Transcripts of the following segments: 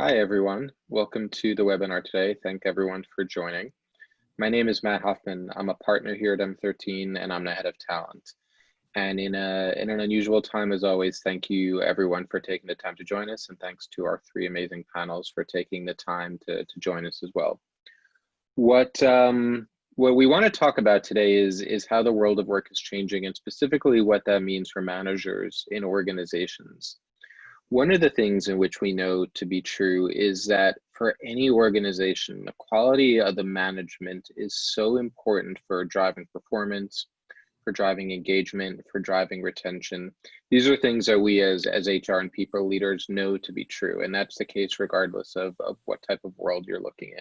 Hi, everyone. Welcome to the webinar today. Thank everyone for joining. My name is Matt Hoffman. I'm a partner here at M13, and I'm the head of talent. And in an unusual time, as always, thank you everyone for taking the time to join us, and thanks to our three amazing panels for taking the time to join us as well. What we want to talk about today is how the world of work is changing, and specifically what that means for managers in organizations. One of the things in which we know to be true is that for any organization, the quality of the management is so important for driving performance, for driving engagement, for driving retention. These are things that we as HR and people leaders know to be true, and that's the case regardless of what type of world you're looking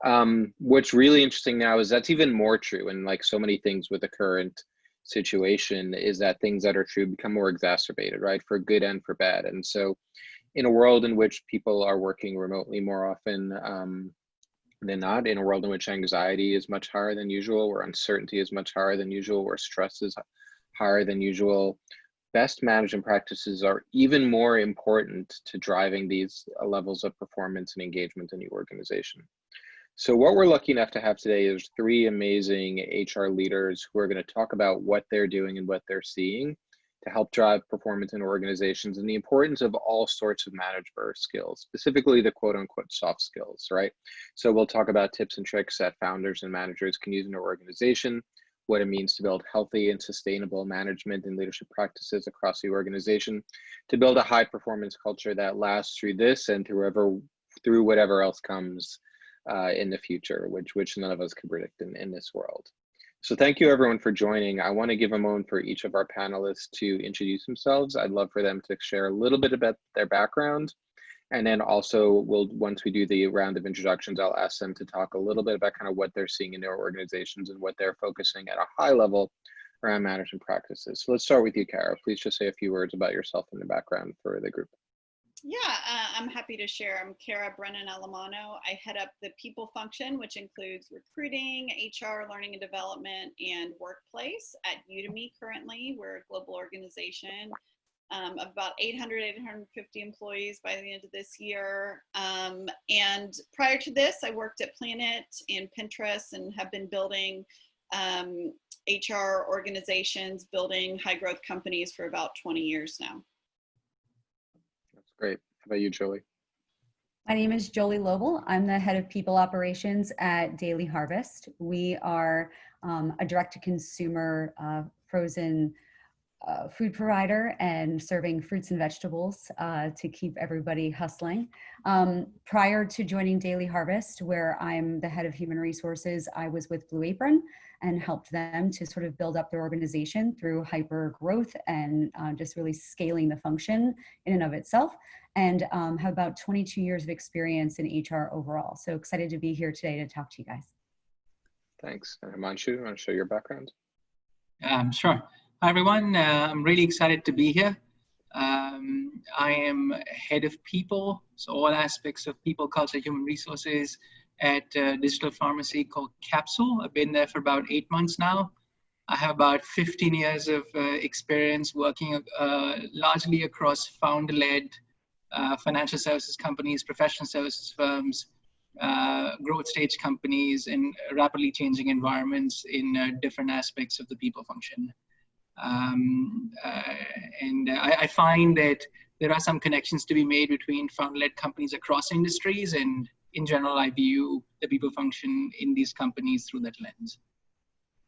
in. What's really interesting now is that's even more true, and like so many things with the current situation is that things that are true become more exacerbated, right? For good and for bad. And so in a world in which people are working remotely more often than not, in a world in which anxiety is much higher than usual, where uncertainty is much higher than usual, where stress is higher than usual, best management practices are even more important to driving these levels of performance and engagement in the organization. So what we're lucky enough to have today is three amazing HR leaders who are going to talk about what they're doing and what they're seeing to help drive performance in organizations and the importance of all sorts of management skills, specifically the quote unquote soft skills, right? So we'll talk about tips and tricks that founders and managers can use in their organization, what it means to build healthy and sustainable management and leadership practices across the organization, to build a high performance culture that lasts through this and through whatever else comes in the future, which none of us can predict in this world. So thank you everyone for joining. I want to give a moment for each of our panelists to introduce themselves. I'd love for them to share a little bit about their background. And then also once we do the round of introductions, I'll ask them to talk a little bit about kind of what they're seeing in their organizations and what they're focusing at a high level around management practices. So let's start with you, Kara. Please just say a few words about yourself and the background for the group. Yeah, I'm happy to share. I'm Kara Brennan-Alamano. I head up the people function, which includes recruiting, HR, learning and development, and workplace at Udemy currently. We're a global organization of about 800, 850 employees by the end of this year. And prior to this, I worked at Planet and Pinterest and have been building HR organizations, building high growth companies for about 20 years now. Great. How about you, Jolie? My name is Jolie Lobel. I'm the head of people operations at Daily Harvest. We are a direct-to-consumer frozen food provider and serving fruits and vegetables to keep everybody hustling. Prior to joining Daily Harvest, where I'm the head of human resources, I was with Blue Apron and helped them to sort of build up their organization through hyper growth and just really scaling the function in and of itself, and have about 22 years of experience in HR overall. So excited to be here today to talk to you guys. Thanks. Himanshu, you want to share your background? Sure. Hi, everyone. I'm really excited to be here. I am head of people, so all aspects of people, culture, human resources at a digital pharmacy called Capsule. I've been there for about 8 months now. I have about 15 years of experience working largely across founder-led financial services companies, professional services firms, growth stage companies in rapidly changing environments in different aspects of the people function. I find that there are some connections to be made between founder-led companies across industries, and in general, I view the people function in these companies through that lens.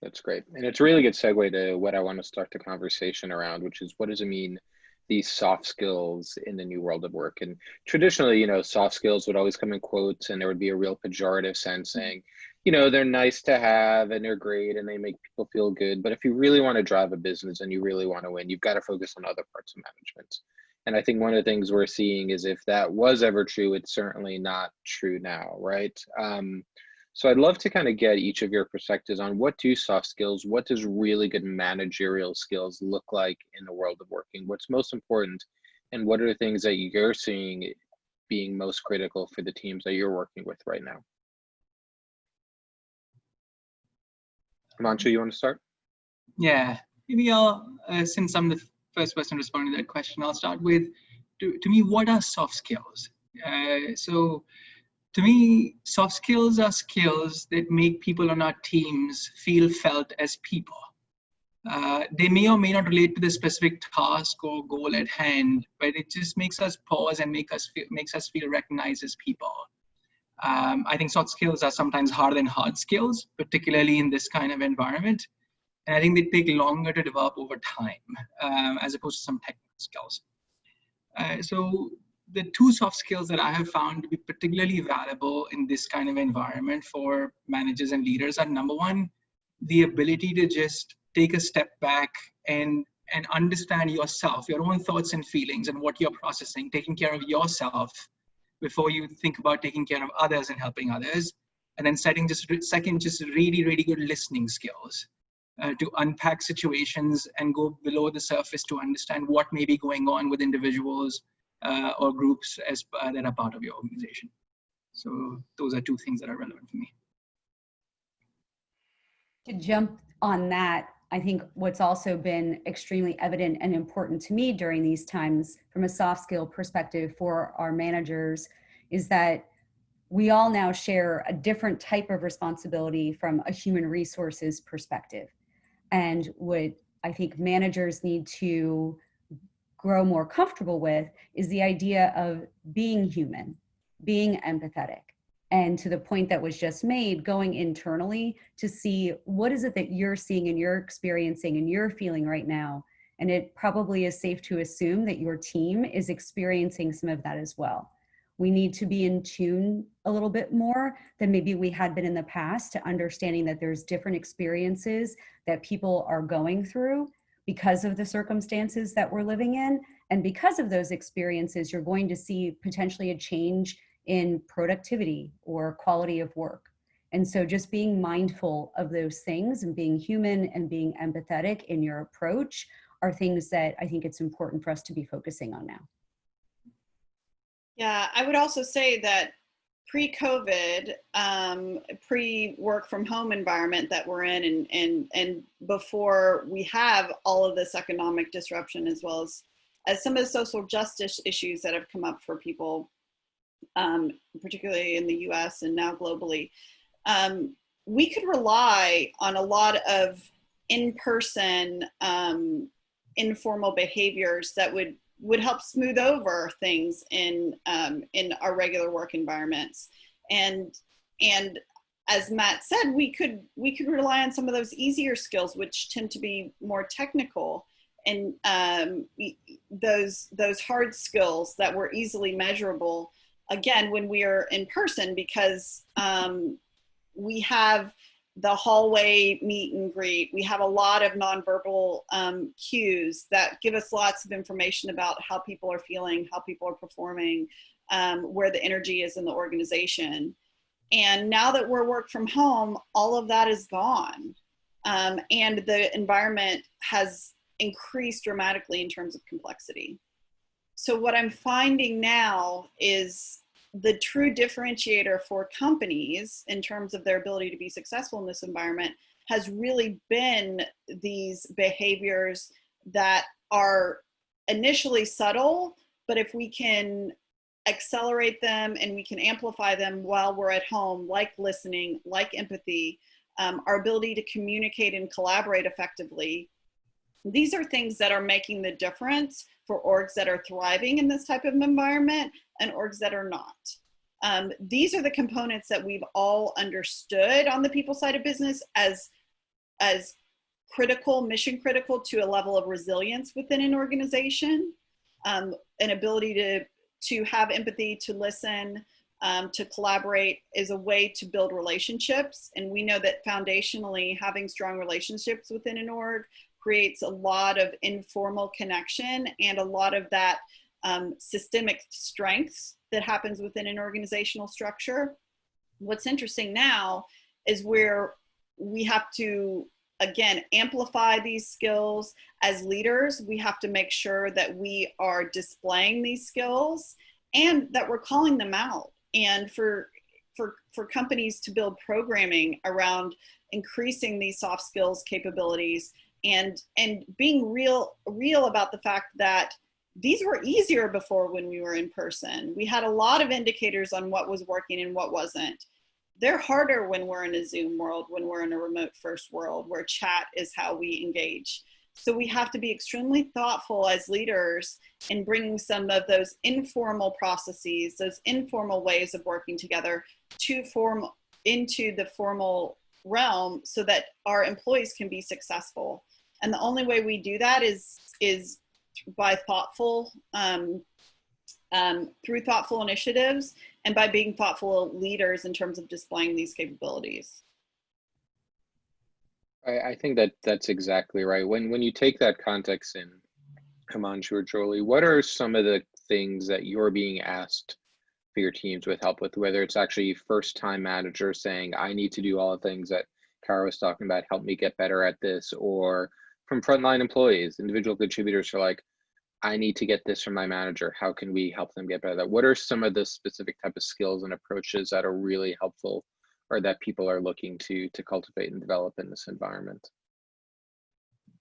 That's great. And it's a really good segue to what I want to start the conversation around, which is what does it mean, these soft skills in the new world of work? And traditionally, you know, soft skills would always come in quotes, and there would be a real pejorative sense saying, you know, they're nice to have and they're great and they make people feel good. But if you really want to drive a business and you really want to win, you've got to focus on other parts of management. And I think one of the things we're seeing is if that was ever true, it's certainly not true now, right? So I'd love to kind of get each of your perspectives on what do soft skills, what does really good managerial skills look like in the world of working? What's most important, and what are the things that you're seeing being most critical for the teams that you're working with right now? Himanshu, you want to start? Yeah, maybe I'll, since I'm the first person responding to that question, I'll start with, to me, what are soft skills? So to me, soft skills are skills that make people on our teams feel felt as people. They may or may not relate to the specific task or goal at hand, but it just makes us pause and makes us feel recognized as people. I think soft skills are sometimes harder than hard skills, particularly in this kind of environment. And I think they take longer to develop over time, as opposed to some technical skills. So the two soft skills that I have found to be particularly valuable in this kind of environment for managers and leaders are, number one, the ability to just take a step back and understand yourself, your own thoughts and feelings and what you're processing, taking care of yourself before you think about taking care of others and helping others. And then second, just really, really good listening skills to unpack situations and go below the surface to understand what may be going on with individuals or groups that are part of your organization. So those are two things that are relevant for me. To jump on that, I think what's also been extremely evident and important to me during these times from a soft skill perspective for our managers is that we all now share a different type of responsibility from a human resources perspective. And what I think managers need to grow more comfortable with is the idea of being human, being empathetic. And to the point that was just made, going internally to see what is it that you're seeing and you're experiencing and you're feeling right now. And it probably is safe to assume that your team is experiencing some of that as well. We need to be in tune a little bit more than maybe we had been in the past to understanding that there's different experiences that people are going through because of the circumstances that we're living in. And because of those experiences, you're going to see potentially a change in productivity or quality of work. And so just being mindful of those things and being human and being empathetic in your approach are things that I think it's important for us to be focusing on now. Yeah, I would also say that pre-COVID, pre-work from home environment that we're in, and before we have all of this economic disruption, as well as some of the social justice issues that have come up for people, particularly in the US and now globally, we could rely on a lot of in-person informal behaviors that would help smooth over things in our regular work environments. And as Matt said, we could rely on some of those easier skills, which tend to be more technical, and those hard skills that were easily measurable, again, when we are in person, because we have the hallway meet and greet. We have a lot of nonverbal cues that give us lots of information about how people are feeling, how people are performing, where the energy is in the organization. And now that we're work from home, all of that is gone. And the environment has increased dramatically in terms of complexity. So what I'm finding now is the true differentiator for companies in terms of their ability to be successful in this environment has really been these behaviors that are initially subtle, but if we can accelerate them and we can amplify them while we're at home, like listening, like empathy, our ability to communicate and collaborate effectively, these are things that are making the difference for orgs that are thriving in this type of environment and orgs that are not. These are the components that we've all understood on the people side of business as critical, mission critical to a level of resilience within an organization, an ability to have empathy, to listen, to collaborate is a way to build relationships. And we know that foundationally having strong relationships within an org creates a lot of informal connection and a lot of that systemic strengths that happens within an organizational structure. What's interesting now is where we have to, again, amplify these skills as leaders. We have to make sure that we are displaying these skills and that we're calling them out. And for companies to build programming around increasing these soft skills capabilities and being real about the fact that these were easier before when we were in person. We had a lot of indicators on what was working and what wasn't. They're harder when we're in a Zoom world, when we're in a remote first world where chat is how we engage. So we have to be extremely thoughtful as leaders in bringing some of those informal processes, those informal ways of working together into the formal realm so that our employees can be successful. And the only way we do that is by through thoughtful initiatives and by being thoughtful leaders in terms of displaying these capabilities. I think that that's exactly right. When you take that context in, Himanshu or Jolie, what are some of the things that you're being asked for your teams with help with, whether it's actually first-time managers saying, I need to do all the things that Kara was talking about, help me get better at this, or from frontline employees, individual contributors who are like, I need to get this from my manager. How can we help them get better at that? What are some of the specific type of skills and approaches that are really helpful or that people are looking to cultivate and develop in this environment?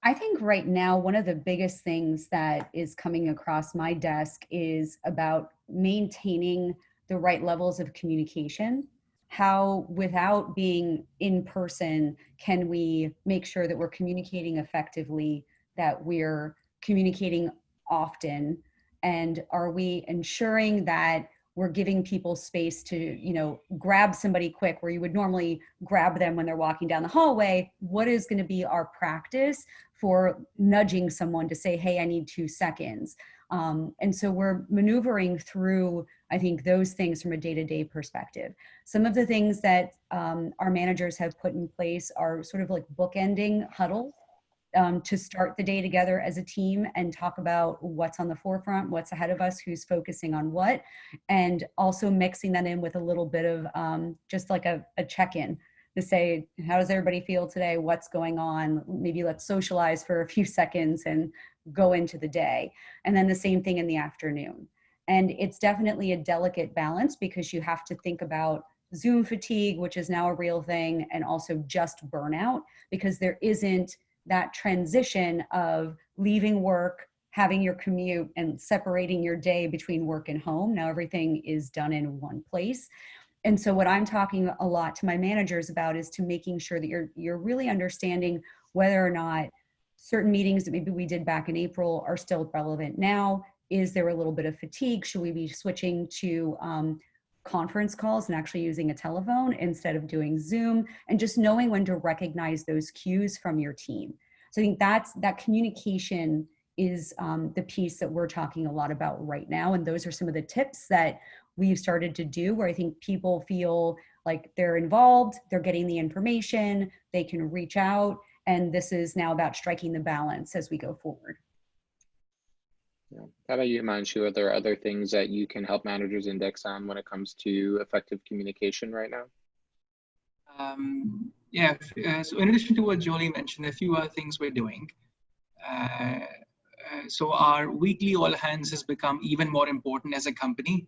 I think right now, one of the biggest things that is coming across my desk is about maintaining the right levels of communication. How, without being in person, can we make sure that we're communicating effectively, that we're communicating often, and are we ensuring that we're giving people space to, grab somebody quick where you would normally grab them when they're walking down the hallway? What is going to be our practice for nudging someone to say, hey, I need 2 seconds? And so we're maneuvering through, I think, those things from a day-to-day perspective. Some of the things that our managers have put in place are sort of like bookending huddles to start the day together as a team and talk about what's on the forefront, what's ahead of us, who's focusing on what, and also mixing that in with a little bit of just like a check-in to say, how does everybody feel today? What's going on? Maybe let's socialize for a few seconds and go into the day. And then the same thing in the afternoon. And it's definitely a delicate balance because you have to think about Zoom fatigue, which is now a real thing, and also just burnout, because there isn't that transition of leaving work, having your commute, and separating your day between work and home. Now everything is done in one place. And so what I'm talking a lot to my managers about is to making sure that you're really understanding whether or not certain meetings that maybe we did back in April are still relevant now. Is there a little bit of fatigue? Should we be switching to conference calls and actually using a telephone instead of doing Zoom? And just knowing when to recognize those cues from your team. So I think that communication is the piece that we're talking a lot about right now. And those are some of the tips that we've started to do where I think people feel like they're involved, they're getting the information, they can reach out. And this is now about striking the balance as we go forward. Yeah. How about you, Himanshu? Are there other things that you can help managers index on when it comes to effective communication right now? So in addition to what Jolie mentioned, a few other things we're doing. So our weekly all hands has become even more important as a company.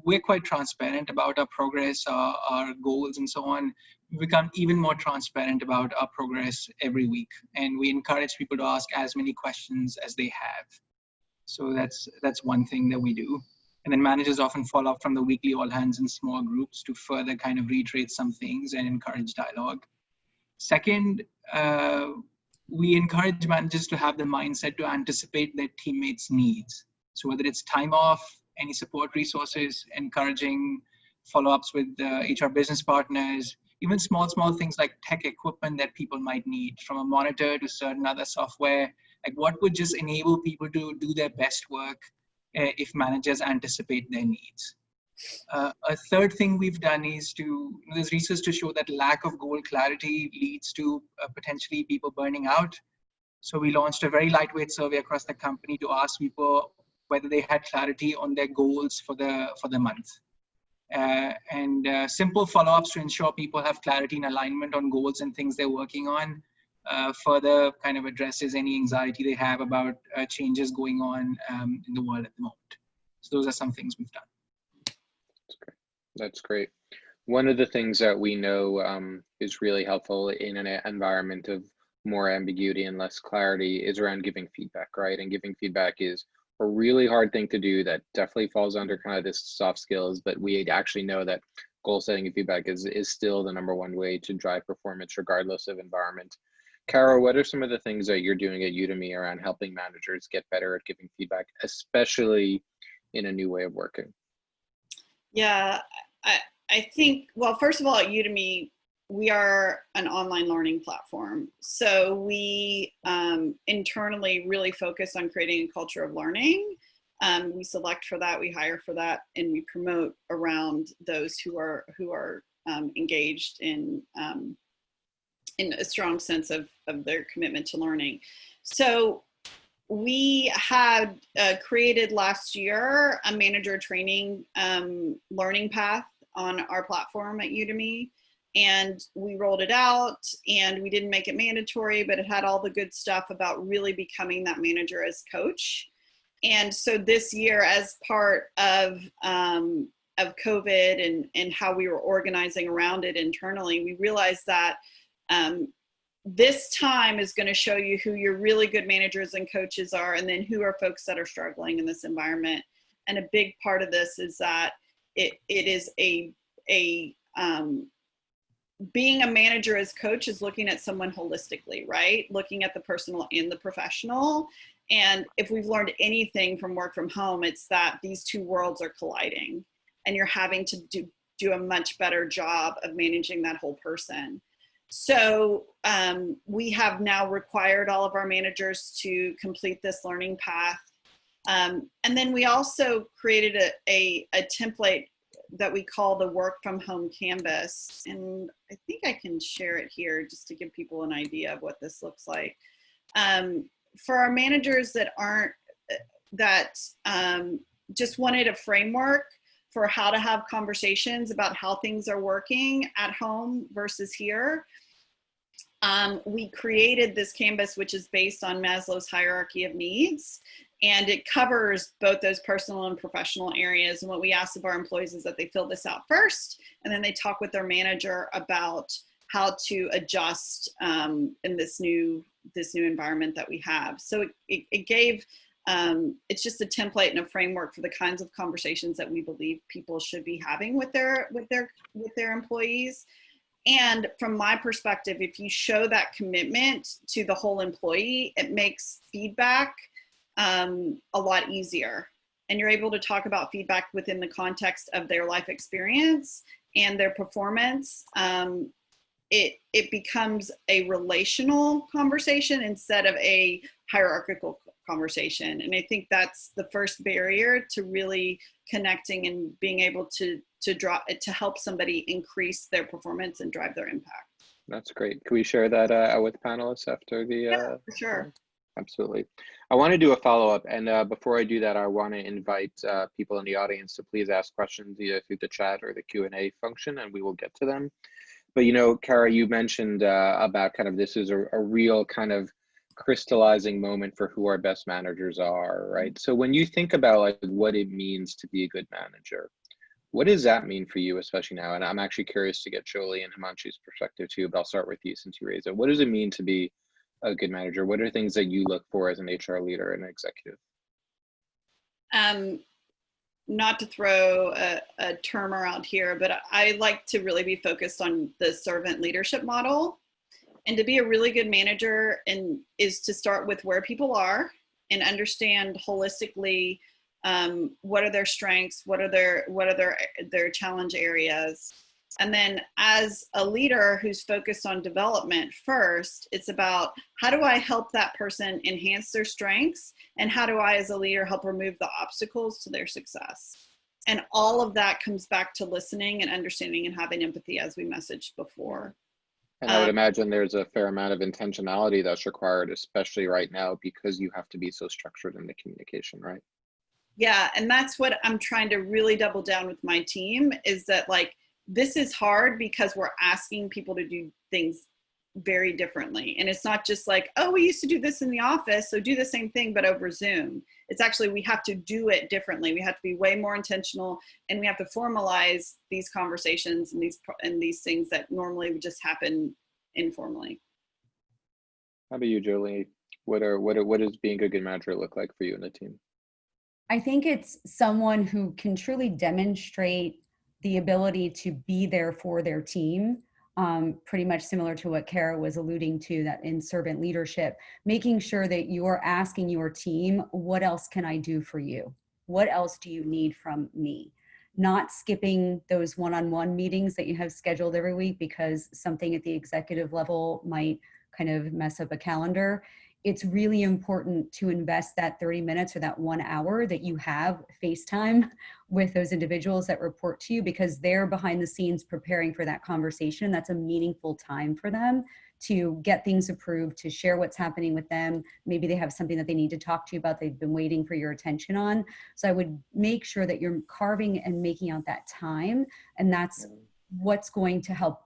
We're quite transparent about our progress, our goals, and so on. We've become even more transparent about our progress every week, and we encourage people to ask as many questions as they have. So that's one thing that we do. And then managers often follow up from the weekly all hands in small groups to further kind of reiterate some things and encourage dialogue. Second, we encourage managers to have the mindset to anticipate their teammates' needs. So whether it's time off, any support resources, encouraging follow-ups with HR business partners, even small things like tech equipment that people might need, from a monitor to certain other software, like what would just enable people to do their best work if managers anticipate their needs. A third thing we've done is there's research to show that lack of goal clarity leads to potentially people burning out. So we launched a very lightweight survey across the company to ask people whether they had clarity on their goals for the month. And simple follow-ups to ensure people have clarity and alignment on goals and things they're working on further kind of addresses any anxiety they have about changes going on in the world at the moment. So those are some things we've done. That's great. One of the things that we know is really helpful in an environment of more ambiguity and less clarity is around giving feedback, right? And giving feedback is a really hard thing to do that definitely falls under kind of this soft skills, but we actually know that goal setting and feedback is still the number one way to drive performance regardless of environment. Kara, what are some of the things that you're doing at Udemy around helping managers get better at giving feedback, especially in a new way of working? Yeah, I think, well, first of all, at Udemy, we are an online learning platform. So we internally really focus on creating a culture of learning. We select for that, we hire for that, and we promote around those who are engaged in a strong sense of their commitment to learning. So we had created last year a manager training learning path on our platform at Udemy, and we rolled it out, and we didn't make it mandatory, but it had all the good stuff about really becoming that manager as coach. And so this year, as part of COVID and how we were organizing around it internally, we realized that this time is going to show you who your really good managers and coaches are, and then who are folks that are struggling in this environment. And a big part of this is that it is being a manager as coach is looking at someone holistically, right? Looking at the personal and the professional. And if we've learned anything from work from home, it's that these two worlds are colliding, and you're having to do a much better job of managing that whole person. So we have now required all of our managers to complete this learning path. And then we also created a template that we call the work from home canvas. And I think I can share it here just to give people an idea of what this looks like. For our managers that just wanted a framework for how to have conversations about how things are working at home versus here, we created this canvas, which is based on Maslow's hierarchy of needs, and it covers both those personal and professional areas. And what we ask of our employees is that they fill this out first, and then they talk with their manager about how to adjust in this new environment that we have. So it gave, it's just a template and a framework for the kinds of conversations that we believe people should be having with their employees. And from my perspective, if you show that commitment to the whole employee, it makes feedback a lot easier. And you're able to talk about feedback within the context of their life experience and their performance. It becomes a relational conversation instead of a hierarchical conversation. And I think that's the first barrier to really connecting and being able to help somebody increase their performance and drive their impact. That's great. Can we share that with panelists after the? Yeah, for sure. Absolutely. I want to do a follow-up, and before I do that, I want to invite people in the audience to please ask questions either through the chat or the Q&A function, and we will get to them. But you know, Kara, you mentioned about kind of this is a real kind of crystallizing moment for who our best managers are, right? So when you think about like what it means to be a good manager, what does that mean for you, especially now? And I'm actually curious to get Jolie and Himanshu's perspective too, but I'll start with you since you raised it. What does it mean to be a good manager? What are things that you look for as an HR leader and an executive? Not to throw a term around here, but I like to really be focused on the servant leadership model. And to be a really good manager is to start with where people are and understand holistically what are their strengths, what are their challenge areas. And then as a leader who's focused on development first, it's about how do I help that person enhance their strengths, and how do I as a leader help remove the obstacles to their success. And all of that comes back to listening and understanding and having empathy, as we messaged before. And I would imagine there's a fair amount of intentionality that's required, especially right now, because you have to be so structured in the communication, right? Yeah, and that's what I'm trying to really double down with my team, is that like, this is hard because we're asking people to do things very differently. And it's not just like, oh, we used to do this in the office, so do the same thing, but over Zoom. It's actually, we have to do it differently. We have to be way more intentional, and we have to formalize these conversations and these things that normally would just happen informally. How about you, Jolie? What does being a good manager look like for you and the team? I think it's someone who can truly demonstrate the ability to be there for their team. Pretty much similar to what Kara was alluding to, that in servant leadership, making sure that you're asking your team, what else can I do for you? What else do you need from me? Not skipping those one-on-one meetings that you have scheduled every week because something at the executive level might kind of mess up a calendar. It's really important to invest that 30 minutes or that 1 hour that you have FaceTime with those individuals that report to you, because they're behind the scenes preparing for that conversation. That's a meaningful time for them to get things approved, to share what's happening with them. Maybe they have something that they need to talk to you about, they've been waiting for your attention on. So I would make sure that you're carving and making out that time. And that's what's going to help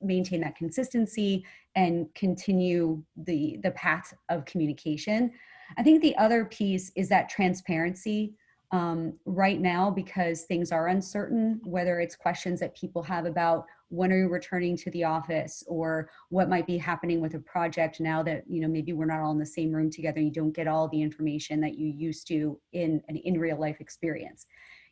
maintain that consistency and continue the path of communication. I think the other piece is that transparency. Right now, because things are uncertain, whether it's questions that people have about when are you returning to the office, or what might be happening with a project now that, you know, maybe we're not all in the same room together, you don't get all the information that you used to in an in real life experience.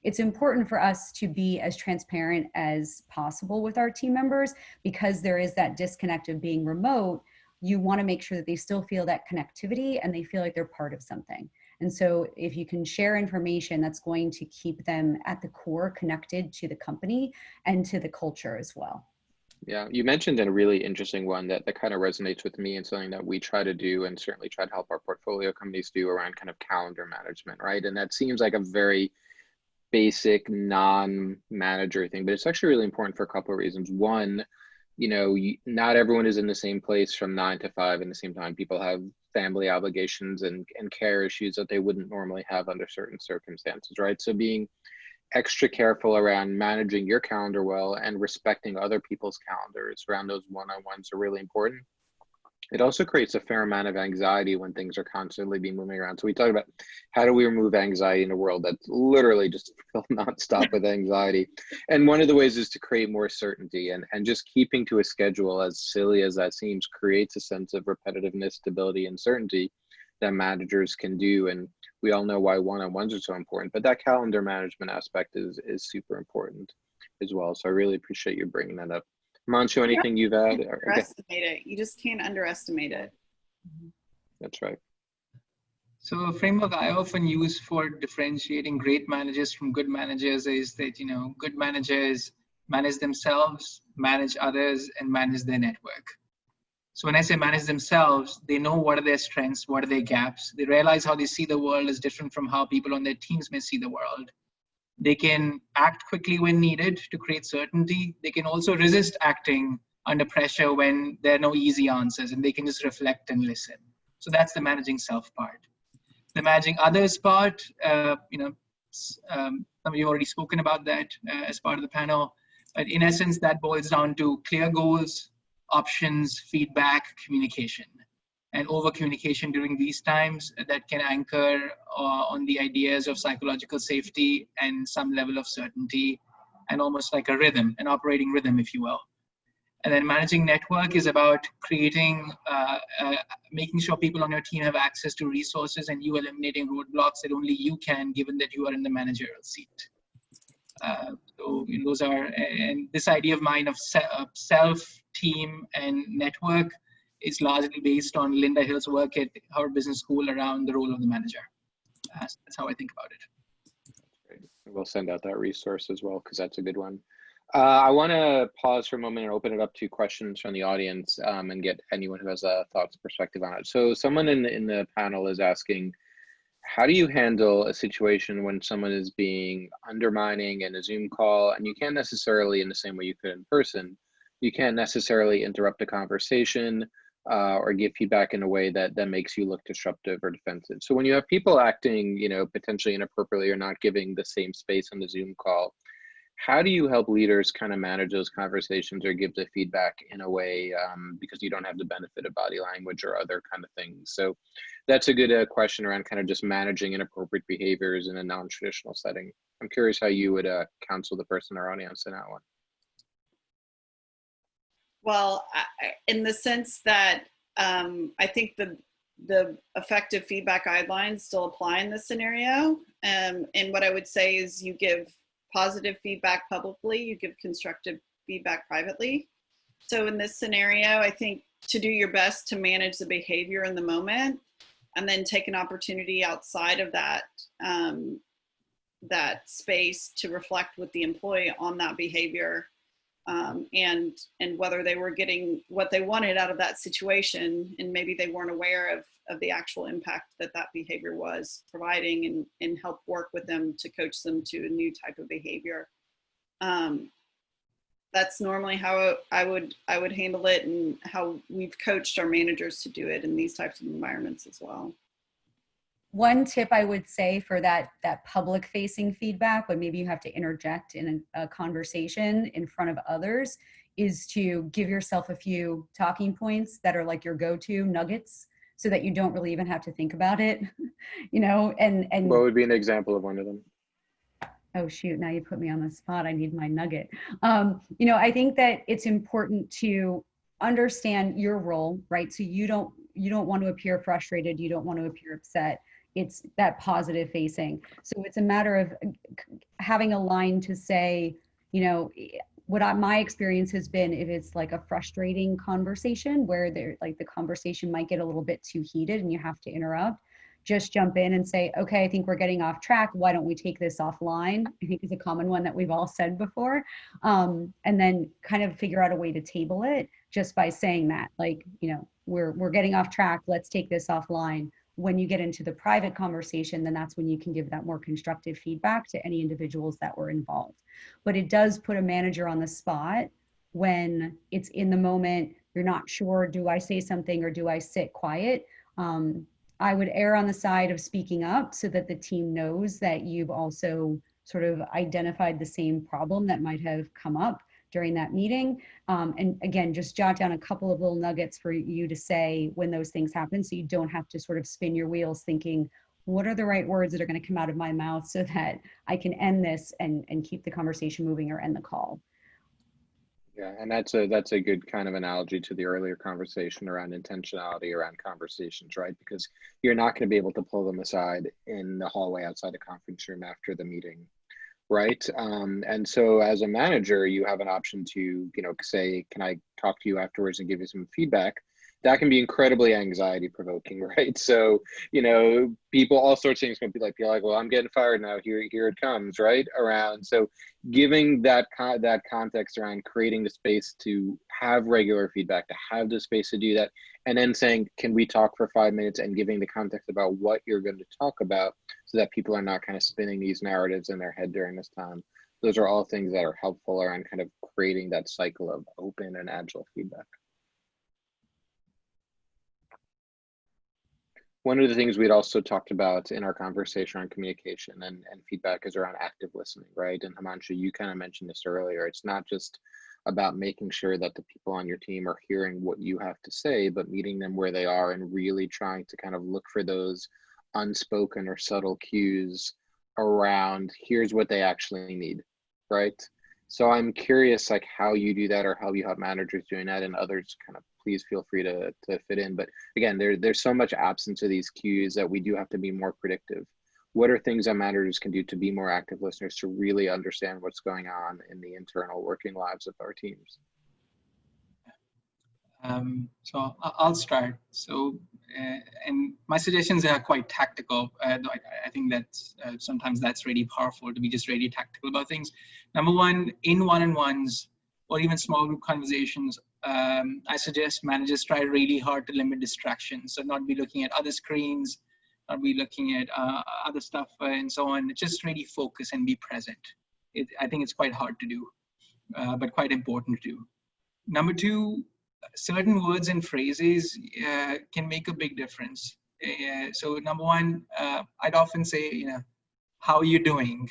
It's important for us to be as transparent as possible with our team members, because there is that disconnect of being remote. You want to make sure that they still feel that connectivity and they feel like they're part of something. And so if you can share information, that's going to keep them at the core connected to the company and to the culture as well. Yeah, you mentioned a really interesting one that kind of resonates with me, and something that we try to do and certainly try to help our portfolio companies do around kind of calendar management, right? And that seems like a very basic non-manager thing, but it's actually really important for a couple of reasons. One, you know, not everyone is in the same place from 9 to 5 in the same time. People have family obligations and care issues that they wouldn't normally have under certain circumstances, right? So being extra careful around managing your calendar well and respecting other people's calendars around those one-on-ones are really important. It also creates a fair amount of anxiety when things are constantly being moving around. So we talked about how do we remove anxiety in a world that's literally just filled nonstop with anxiety. And one of the ways is to create more certainty, and just keeping to a schedule, as silly as that seems, creates a sense of repetitiveness, stability, and certainty that managers can do. And we all know why one-on-ones are so important, but that calendar management aspect is super important as well. So I really appreciate you bringing that up. Manchu, anything you've added? Underestimate it. You just can't underestimate it. That's right. So a framework I often use for differentiating great managers from good managers is that, you know, good managers manage themselves, manage others, and manage their network. So when I say manage themselves, they know what are their strengths, what are their gaps. They realize how they see the world is different from how people on their teams may see the world. They can act quickly when needed to create certainty. They can also resist acting under pressure when there are no easy answers, and they can just reflect and listen. So that's the managing self part. The managing others part, some of you already spoken about that as part of the panel. But in essence, that boils down to clear goals, options, feedback, communication. And over communication during these times that can anchor on the ideas of psychological safety and some level of certainty, and almost like a rhythm, an operating rhythm, if you will. And then managing network is about creating, making sure people on your team have access to resources, and you eliminating roadblocks that only you can, given that you are in the managerial seat. So those are, and this idea of mine of self, team, and network is largely based on Linda Hill's work at Harvard Business School around the role of the manager. That's how I think about it. Great. We'll send out that resource as well, because that's a good one. I want to pause for a moment and open it up to questions from the audience, and get anyone who has a thoughts, perspective on it. So someone in the panel is asking, how do you handle a situation when someone is being undermining in a Zoom call, and you can't necessarily, in the same way you could in person, you can't necessarily interrupt a conversation or give feedback in a way that makes you look disruptive or defensive. So when you have people acting, you know, potentially inappropriately or not giving the same space on the Zoom call, how do you help leaders kind of manage those conversations or give the feedback in a way, because you don't have the benefit of body language or other kind of things? So that's a good question around kind of just managing inappropriate behaviors in a non-traditional setting. I'm curious how you would counsel the person in our audience in that one. Well, in the sense that I think the effective feedback guidelines still apply in this scenario. And what I would say is you give positive feedback publicly, you give constructive feedback privately. So in this scenario, I think to do your best to manage the behavior in the moment, and then take an opportunity outside of that that space to reflect with the employee on that behavior, and whether they were getting what they wanted out of that situation, and maybe they weren't aware of the actual impact that that behavior was providing, and help work with them to coach them to a new type of behavior. That's normally how I would handle it, and how we've coached our managers to do it in these types of environments as well. One tip I would say for that public facing feedback, when maybe you have to interject in a conversation in front of others, is to give yourself a few talking points that are like your go-to nuggets, so that you don't really even have to think about it, you know, and what would be an example of one of them? Oh shoot, now you put me on the spot. I need my nugget. You know, I think that it's important to understand your role, right? So you don't want to appear frustrated. You don't want to appear upset. It's that positive facing. So it's a matter of having a line to say, you know, my experience has been, if it's like a frustrating conversation where the conversation might get a little bit too heated and you have to interrupt, just jump in and say, okay, I think we're getting off track. Why don't we take this offline? I think is a common one that we've all said before. And then kind of figure out a way to table it just by saying that, like, you know, we're getting off track. Let's take this offline. When you get into the private conversation, then that's when you can give that more constructive feedback to any individuals that were involved. But it does put a manager on the spot when it's in the moment. You're not sure, do I say something or do I sit quiet? I would err on the side of speaking up so that the team knows that you've also sort of identified the same problem that might have come up during that meeting. And again, just jot down a couple of little nuggets for you to say when those things happen, so you don't have to sort of spin your wheels thinking, what are the right words that are going to come out of my mouth so that I can end this and keep the conversation moving or end the call. Yeah, and that's a good kind of analogy to the earlier conversation around intentionality around conversations, right? Because you're not going to be able to pull them aside in the hallway outside the conference room after the meeting, right? And so as a manager, you have an option to, you know, say, can I talk to you afterwards and give you some feedback? That can be incredibly anxiety provoking, right? So, you know, people, all sorts of things can be like, you're like, well, I'm getting fired now. Here it comes, right? Around. So giving that context around creating the space to have regular feedback, to have the space to do that, and then saying, can we talk for 5 minutes, and giving the context about what you're going to talk about so that people are not kind of spinning these narratives in their head during this time. Those are all things that are helpful around kind of creating that cycle of open and agile feedback. One of the things we'd also talked about in our conversation on communication and feedback is around active listening, right? And Himanshu, you kind of mentioned this earlier. It's not just about making sure that the people on your team are hearing what you have to say, but meeting them where they are and really trying to kind of look for those unspoken or subtle cues around here's what they actually need, right? So I'm curious, like, how you do that, or how you have managers doing that, and others kind of please feel free to fit in. But again, there's so much absence of these cues that we do have to be more predictive. What are things that managers can do to be more active listeners, to really understand what's going on in the internal working lives of our teams? So I'll start. So, and my suggestions are quite tactical. I think that sometimes that's really powerful to be just really tactical about things. Number one, in one-on-ones or even small group conversations, I suggest managers try really hard to limit distractions. So not be looking at other screens, not be looking at other stuff and so on. Just really focus and be present. I think it's quite hard to do, but quite important to do. Number two, certain words and phrases can make a big difference. So number one, I'd often say, you know, how are you doing?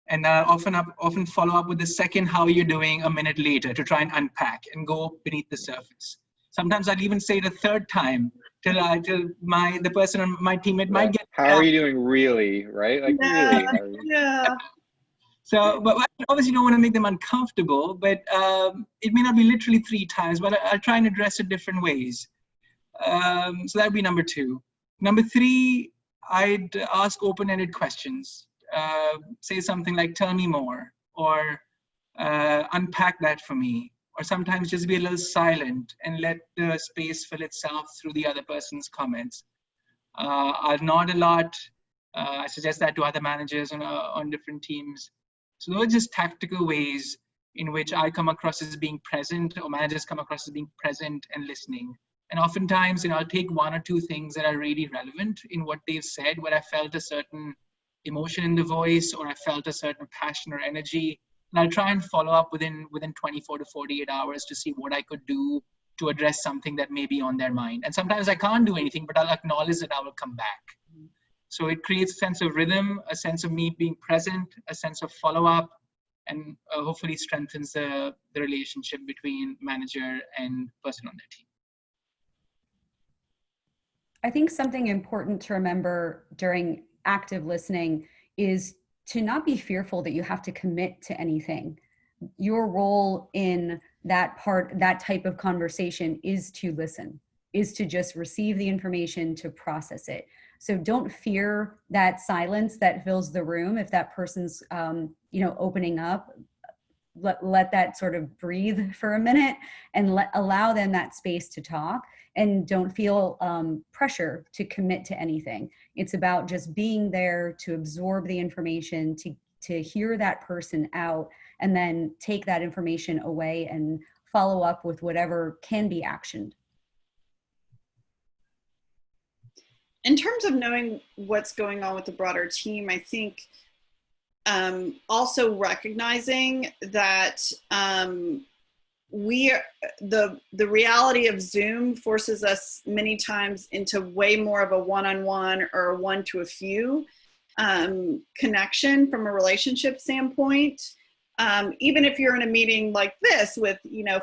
And often follow up with the second how are you doing a minute later to try and unpack and go beneath the surface. Sometimes I'd even say it a third time till the person on my teammate might get. How are you doing, really? Right? Like, really? Yeah. So, but I obviously don't want to make them uncomfortable, but it may not be literally 3 times, but I'll try and address it different ways. So that would be number 2. Number 3, I'd ask open-ended questions. Say something like, tell me more, or unpack that for me, or sometimes just be a little silent and let the space fill itself through the other person's comments. I'll nod a lot. I suggest that to other managers on different teams. So those are just tactical ways in which I come across as being present, or managers come across as being present and listening. And oftentimes, I'll take 1 or 2 things that are really relevant in what they've said, where I felt a certain emotion in the voice, or I felt a certain passion or energy. And I'll try and follow up within 24 to 48 hours to see what I could do to address something that may be on their mind. And sometimes I can't do anything, but I'll acknowledge that I will come back. So it creates a sense of rhythm, a sense of me being present, a sense of follow-up, and hopefully strengthens the relationship between manager and person on their team. I think something important to remember during active listening is to not be fearful that you have to commit to anything. Your role in that type of conversation is to listen, is to just receive the information, to process it. So don't fear that silence that fills the room. If that person's, opening up, let that sort of breathe for a minute and allow them that space to talk, and don't feel pressure to commit to anything. It's about just being there to absorb the information, to hear that person out, and then take that information away and follow up with whatever can be actioned. In terms of knowing what's going on with the broader team, I think also recognizing that the reality of Zoom forces us many times into way more of a one-on-one or a one-to-a-few connection from a relationship standpoint. Even if you're in a meeting like this with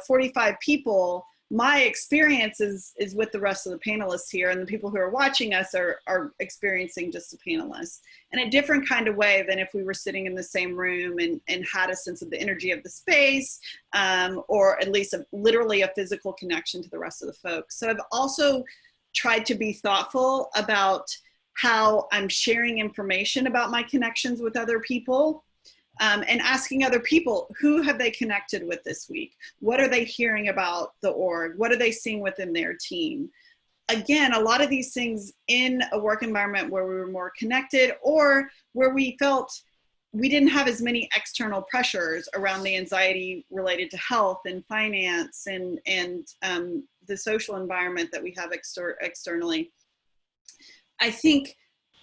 45 people, my experience is with the rest of the panelists here, and the people who are watching us are experiencing just the panelists in a different kind of way than if we were sitting in the same room and had a sense of the energy of the space, or at least literally a physical connection to the rest of the folks. So I've also tried to be thoughtful about how I'm sharing information about my connections with other people. And asking other people, who have they connected with this week? What are they hearing about the org? What are they seeing within their team? Again, a lot of these things in a work environment where we were more connected, or where we felt we didn't have as many external pressures around the anxiety related to health and finance and the social environment that we have externally. I think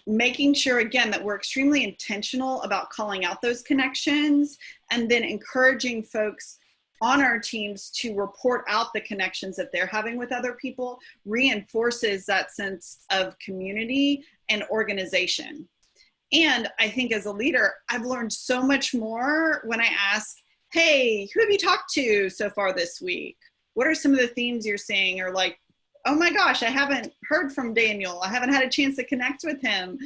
making sure, again, that we're extremely intentional about calling out those connections, and then encouraging folks on our teams to report out the connections that they're having with other people reinforces that sense of community and organization. And I think as a leader, I've learned so much more when I ask, hey, who have you talked to so far this week? What are some of the themes you're seeing? Or like, oh my gosh, I haven't heard from Daniel. I haven't had a chance to connect with him,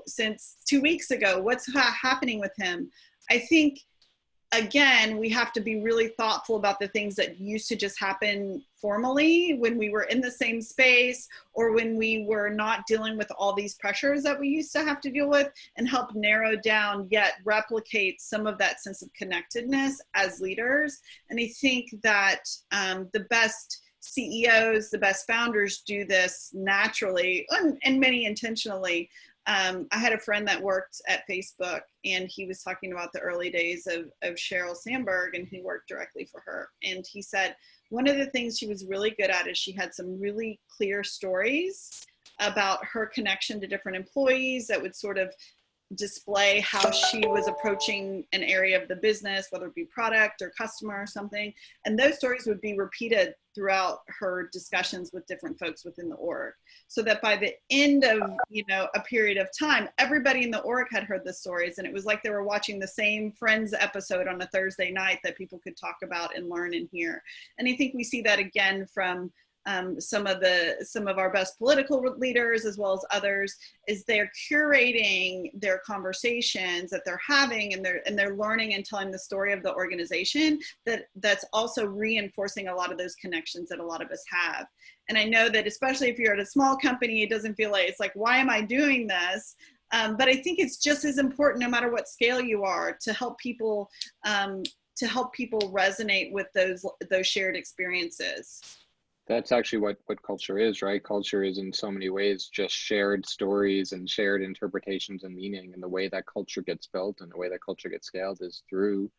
since 2 weeks ago. What's happening with him? I think, again, we have to be really thoughtful about the things that used to just happen formally when we were in the same space, or when we were not dealing with all these pressures that we used to have to deal with, and help narrow down, yet replicate some of that sense of connectedness as leaders. And I think that the best CEOs, the best founders do this naturally, and many intentionally. I had a friend that worked at Facebook, and he was talking about the early days of Sheryl Sandberg, and he worked directly for her. And he said one of the things she was really good at is she had some really clear stories about her connection to different employees that would sort of display how she was approaching an area of the business, whether it be product or customer or something. And those stories would be repeated throughout her discussions with different folks within the org. So that by the end of, a period of time, everybody in the org had heard the stories, and it was like they were watching the same Friends episode on a Thursday night that people could talk about and learn and hear. And I think we see that again from some of our best political leaders as well as others, is they're curating their conversations that they're having, and they're learning and telling the story of the organization that's also reinforcing a lot of those connections that a lot of us have. And I know that especially if you're at a small company, it doesn't feel like, it's like, why am I doing this? But I think it's just as important, no matter what scale you are, to help people resonate with those shared experiences. That's actually what culture is, right? Culture is in so many ways just shared stories and shared interpretations and meaning. And the way that culture gets built and the way that culture gets scaled is through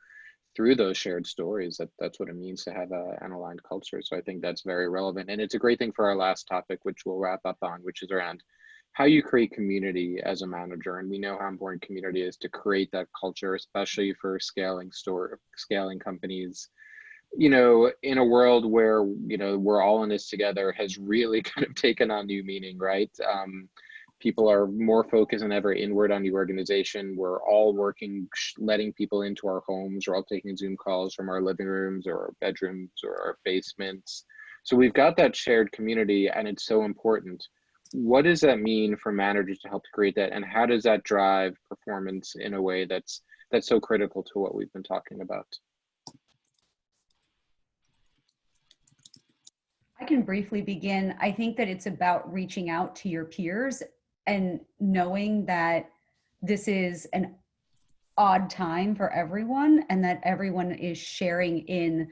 those shared stories. That's what it means to have an aligned culture. So I think that's very relevant. And it's a great thing for our last topic, which we'll wrap up on, which is around how you create community as a manager. And we know how important community is to create that culture, especially for scaling companies. You know, in a world where, you know, we're all in this together has really kind of taken on new meaning, right? People are more focused than ever inward on the organization. We're all working, letting people into our homes. We're all taking Zoom calls from our living rooms or our bedrooms or our basements. So we've got that shared community, and it's so important. What does that mean for managers to help create that? And how does that drive performance in a way that's so critical to what we've been talking about? I can briefly begin. I think that it's about reaching out to your peers and knowing that this is an odd time for everyone, and that everyone is sharing in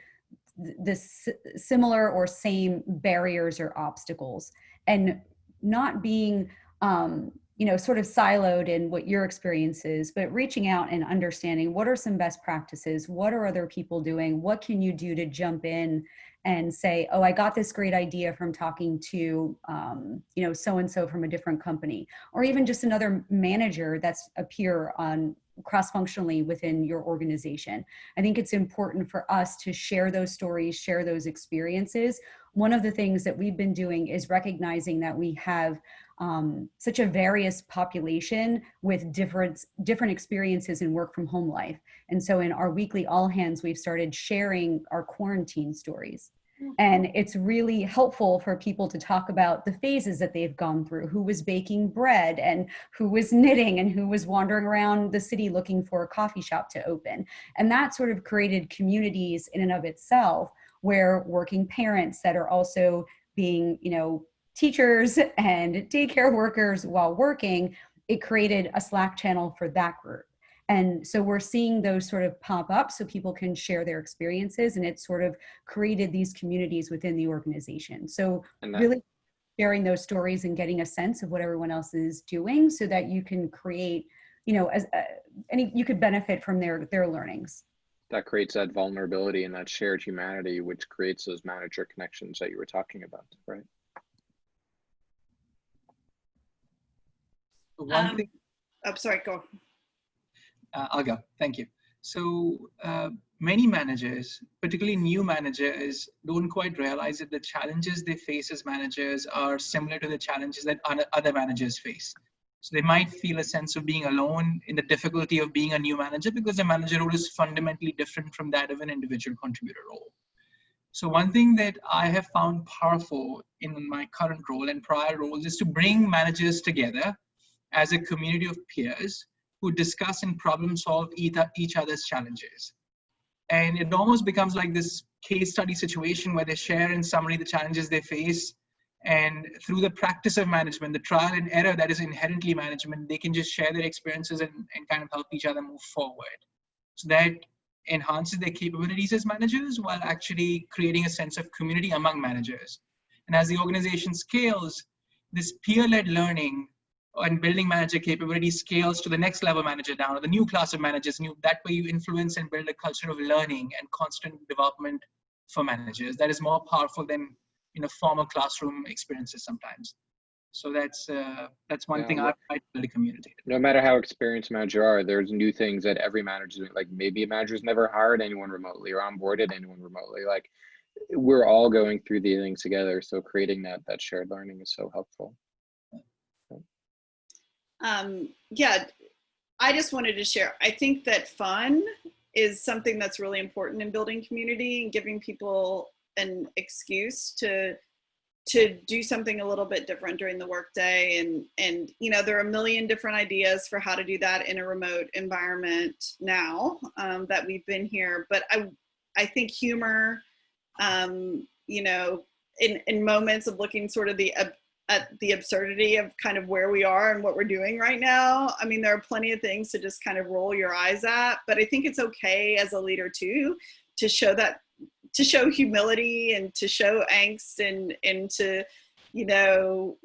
this similar or same barriers or obstacles, and not being sort of siloed in what your experience is, but reaching out and understanding what are some best practices, what are other people doing, what can you do to jump in and say, oh, I got this great idea from talking to so-and-so from a different company, or even just another manager that's a peer on cross-functionally within your organization. I think it's important for us to share those stories, share those experiences. One of the things that we've been doing is recognizing that we have such a various population with different experiences in work from home life. And so in our weekly all hands, we've started sharing our quarantine stories. And it's really helpful for people to talk about the phases that they've gone through, who was baking bread and who was knitting and who was wandering around the city looking for a coffee shop to open. And that sort of created communities in and of itself, where working parents that are also being, teachers and daycare workers while working, it created a Slack channel for that group. And so we're seeing those sort of pop up so people can share their experiences, and it sort of created these communities within the organization. So really sharing those stories and getting a sense of what everyone else is doing so that you can create, you could benefit from their learnings. That creates that vulnerability and that shared humanity, which creates those manager connections that you were talking about, right? One thing. I'm sorry, go. I'll go. Thank you. So many managers, particularly new managers, don't quite realize that the challenges they face as managers are similar to the challenges that other managers face. So they might feel a sense of being alone in the difficulty of being a new manager because the manager role is fundamentally different from that of an individual contributor role. So one thing that I have found powerful in my current role and prior roles is to bring managers together as a community of peers who discuss and problem solve each other's challenges. And it almost becomes like this case study situation where they share in summary the challenges they face. And through the practice of management, the trial and error that is inherently management, they can just share their experiences and kind of help each other move forward. So that enhances their capabilities as managers while actually creating a sense of community among managers. And as the organization scales, this peer-led learning and building manager capability scales to the next level manager down, or the new class of managers. That way you influence and build a culture of learning and constant development for managers that is more powerful than formal classroom experiences sometimes. So that's one thing I've tried to build a community. No matter how experienced manager are, there's new things that every manager, like maybe a manager's never hired anyone remotely or onboarded anyone remotely. Like we're all going through these things together. So creating that shared learning is so helpful. Yeah, I just wanted to share. I think that fun is something that's really important in building community and giving people an excuse to do something a little bit different during the workday. And you know, there are a million different ideas for how to do that in a remote environment now that we've been here. But I think humor, you know, in moments of looking sort of at the absurdity of kind of where we are and what we're doing right now. I mean, there are plenty of things to just kind of roll your eyes at, but I think it's okay as a leader too, to show humility and to show angst and to, you know,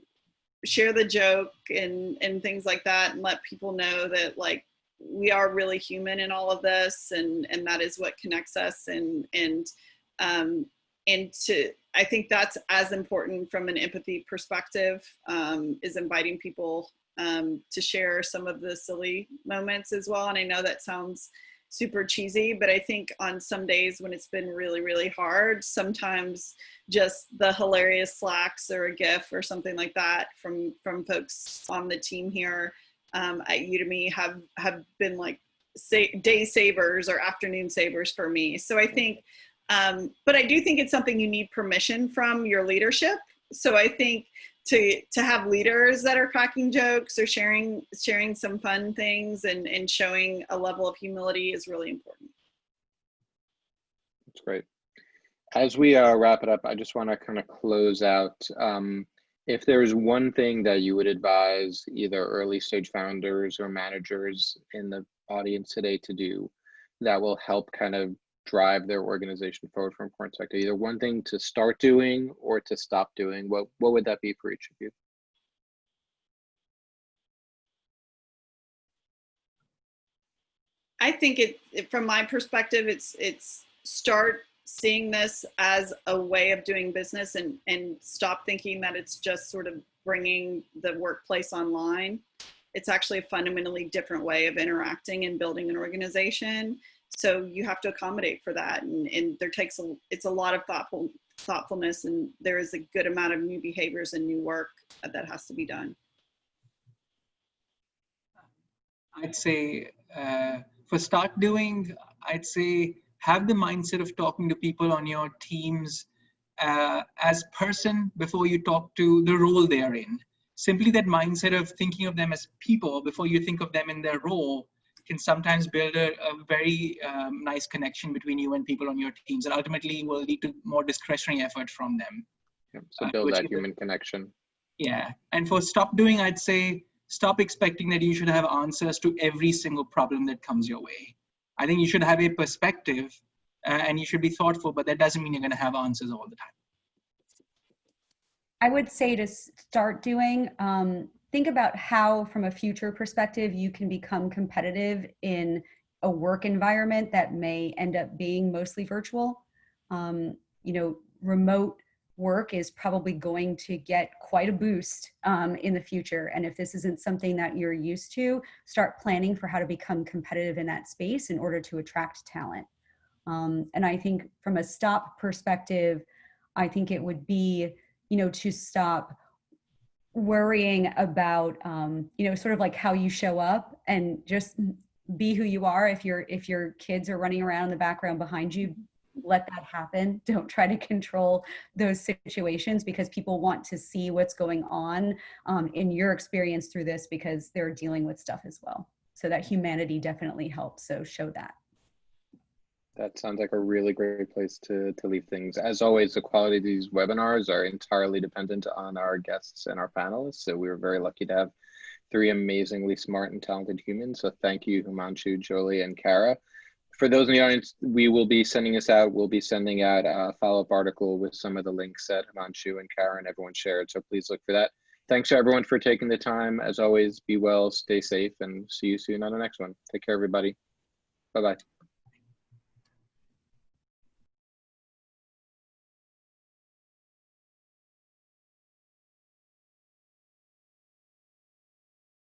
share the joke and things like that, and let people know that like we are really human in all of this, and that is what connects us. I think that's as important from an empathy perspective, is inviting people to share some of the silly moments as well. And I know that sounds super cheesy, but I think on some days when it's been really, really hard, sometimes just the hilarious slacks or a GIF or something like that from folks on the team here at Udemy have been like day savers or afternoon savers for me. So I think, but I do think it's something you need permission from your leadership. So I think to have leaders that are cracking jokes or sharing some fun things and showing a level of humility is really important. That's great. As we wrap it up, I just want to kind of close out. If there's one thing that you would advise either early stage founders or managers in the audience today to do that will help kind of drive their organization forward from important sector, either one thing to start doing or to stop doing, what would that be for each of you? I think from my perspective, it's start seeing this as a way of doing business and stop thinking that it's just sort of bringing the workplace online. It's actually a fundamentally different way of interacting and building an organization. So you have to accommodate for that. And it's a lot of thoughtfulness, and there is a good amount of new behaviors and new work that has to be done. I'd say for start doing, I'd say have the mindset of talking to people on your teams as person before you talk to the role they are in. Simply that mindset of thinking of them as people before you think of them in their role can sometimes build a very nice connection between you and people on your teams, and ultimately will lead to more discretionary effort from them. Yeah, so build that human connection. Yeah, and for stop doing, I'd say stop expecting that you should have answers to every single problem that comes your way. I think you should have a perspective and you should be thoughtful, but that doesn't mean you're going to have answers all the time. I would say to start doing, think about how, from a future perspective, you can become competitive in a work environment that may end up being mostly virtual. You know, remote work is probably going to get quite a boost in the future. And if this isn't something that you're used to, start planning for how to become competitive in that space in order to attract talent. And I think from a stop perspective, I think it would be, you know, to stop worrying about, you know, sort of like how you show up and just be who you are. If your kids are running around in the background behind you, let that happen. Don't try to control those situations, because people want to see what's going on in your experience through this, because they're dealing with stuff as well. So that humanity definitely helps. So show that. That sounds like a really great place to leave things. As always, the quality of these webinars are entirely dependent on our guests and our panelists. So we were very lucky to have three amazingly smart and talented humans. So thank you, Himanshu, Jolie, and Kara. For those in the audience, we will be sending this out. We'll be sending out a follow-up article with some of the links that Himanshu and Kara and everyone shared. So please look for that. Thanks to everyone for taking the time. As always, be well, stay safe, and see you soon on the next one. Take care, everybody. Bye-bye.